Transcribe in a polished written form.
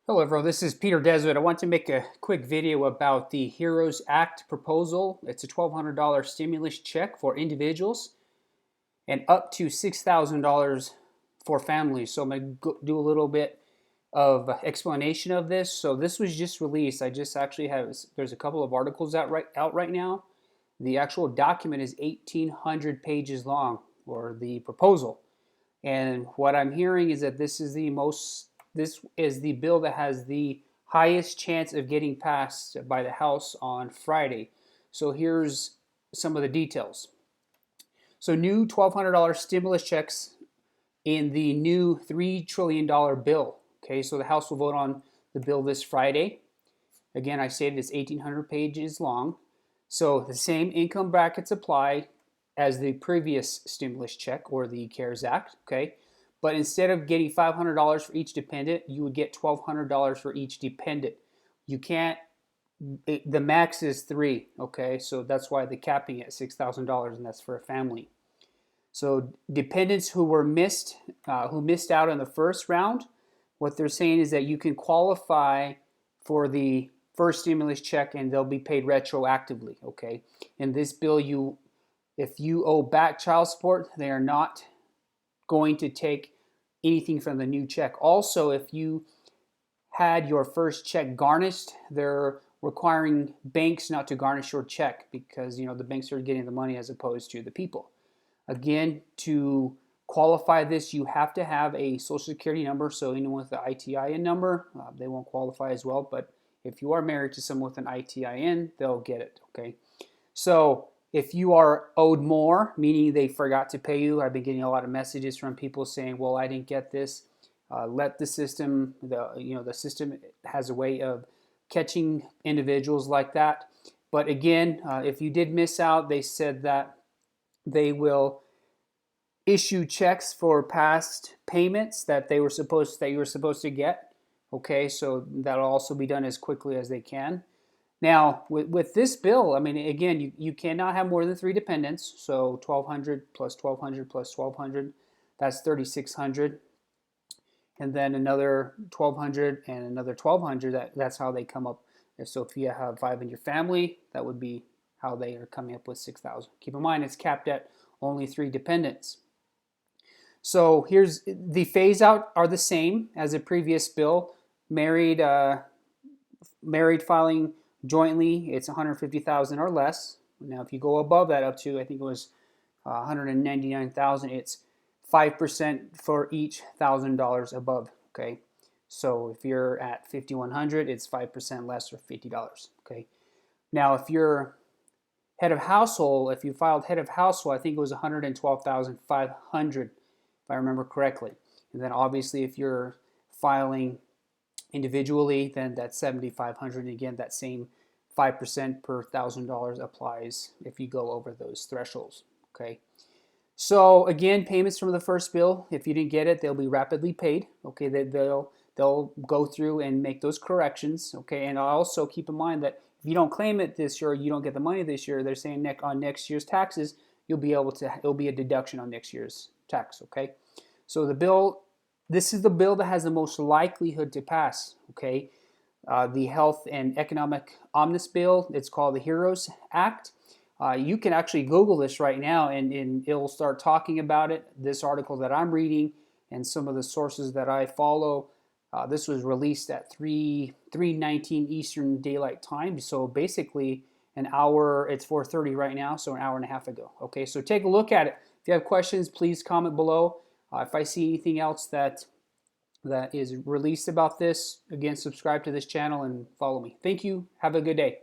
Hello everyone, this is Peter Desvet. I want to make a quick video about the HEROES Act proposal. It's a $1,200 stimulus check for individuals and up to $6,000 for families. So I'm going to do a little bit of explanation of this. So this was just released. I just actually have, there's a couple of articles out right now. The actual document is 1,800 pages long, or the proposal. And what I'm hearing is that this is the bill that has the highest chance of getting passed by the House on Friday. So here's some of the details. So new $1,200 stimulus checks in the new $3 trillion bill. Okay, so the House will vote on the bill this Friday. Again, I stated it's 1,800 pages long. So the same income brackets apply as the previous stimulus check or the CARES Act, okay? But instead of getting $500 for each dependent, you would get $1,200 for each dependent. You can't, the max is three, okay? So that's why the capping at $6,000, and that's for a family. So dependents who missed out in the first round, what they're saying is that you can qualify for the first stimulus check and they'll be paid retroactively, okay? In this bill, if you owe back child support, they are not going to take anything from the new check. Also, if you had your first check garnished, they're requiring banks not to garnish your check because the banks are getting the money as opposed to the people. Again, to qualify this, you have to have a social security number. So anyone with the ITIN number, they won't qualify as well. But if you are married to someone with an ITIN, they'll get it, okay? So if you are owed more, meaning they forgot to pay you, I've been getting a lot of messages from people saying, well, I didn't get this. Let the system, the system has a way of catching individuals like that. But again, if you did miss out, they said that they will issue checks for past payments that you were supposed to get. Okay, so that'll also be done as quickly as they can. Now, with this bill, I mean, again, you cannot have more than three dependents. So 1,200 plus 1,200 plus 1,200, that's 3,600. And then another 1,200 and another 1,200, that's how they come up. So if you have five in your family, that would be how they are coming up with 6,000. Keep in mind, it's capped at only three dependents. So here's the phase out are the same as the previous bill. Married filing jointly, it's 150,000 or less. Now, if you go above that up to, I think it was 199,000, it's 5% for each $1,000 above. Okay, so if you're at 5,100, it's 5% less or $50. Okay, now if you're head of household, if you filed head of household, I think it was 112,500, if I remember correctly. And then obviously, if you're filing individually, then that's 7,500. Again, that same 5% per $1,000 applies if you go over those thresholds. Okay. So again, payments from the first bill, if you didn't get it, they'll be rapidly paid. Okay, they'll go through and make those corrections. Okay, and also keep in mind that if you don't claim it this year, you don't get the money this year. They're saying on next year's taxes, it'll be a deduction on next year's tax. Okay, so this is the bill that has the most likelihood to pass. Okay, the Health and Economic Omnibus Bill. It's called the HEROES Act. You can actually Google this right now and it'll start talking about it. This article that I'm reading and some of the sources that I follow, this was released at 3:19 Eastern Daylight Time. So basically an hour, it's 4:30 right now, so an hour and a half ago. Okay, so take a look at it. If you have questions, please comment below. If I see anything else that is released about this, again, subscribe to this channel and follow me. Thank you. Have a good day.